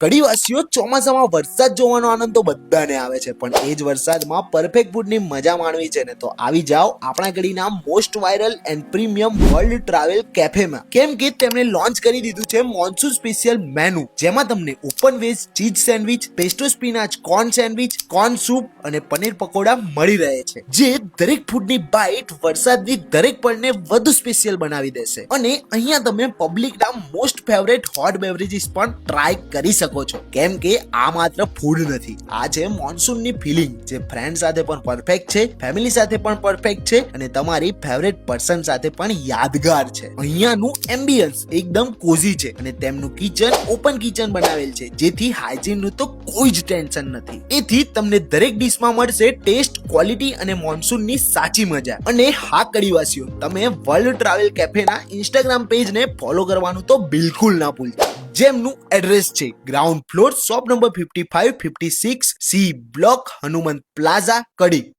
કડીવાસીઓ ચોમાસામાં વરસાદ જોવાનો આનંદ તો બધાને આવે છે, પણ એ જ વરસાદમાં પરફેક્ટ ફૂડની મજા માણવી છે ને તો આવી જાઓ આપણા કડીના most viral and premium world travel કેફેમાં, કેમ કે તેમણે લોન્ચ કરી દીધું છે મોન્સૂન સ્પેશિયલ મેનુ, જેમાં તમને open veg cheese sandwich, pesto spinach corn sandwich, corn soup અને પનીર પકોડા મળી રહે છે, જે દરેક ફૂડની બાઇટ વરસાદની દરેક પળને વધુ સ્પેશિયલ બનાવી દેશે. અને અહીંયા તમે પબ્લિકના મોસ્ટ ફેવરેટ હોટ બેવરેજીસ પણ ટ્રાય કરી શકો છો, કેમ કે આ માત્ર ફૂડ નથી, આ છે મોન્સૂનની ફિલિંગ, જે ફ્રેન્ડ સાથે પણ પરફેક્ટ છે, ફેમિલી સાથે પણ પરફેક્ટ છે અને તમારી ફેવરેટ પર્સન સાથે પણ યાદગાર છે. અહીંયાનું એમ્બિયન્સ એકદમ કોઝી છે અને તેમનું કિચન ઓપન કિચન બનાવેલ છે, જેથી હાઇજીનનું તો કોઈ જ ટેન્શન નથી. એથી તમને દરેક ડિશમાં મળશે ટેસ્ટ, ક્વોલિટી અને મોન્સૂનની સાચી મજા. અને હા કડીવાસીઓ, તમે વર્લ્ડ ટ્રાવેલ કેફેના ઇન્સ્ટાગ્રામ પેજને ફોલો કરવાનું તો બિલકુલ ના ભૂલતા, જેમનું એડ્રેસ છે ground floor, shop number 55-56 C block, Hanumant plaza, કડી.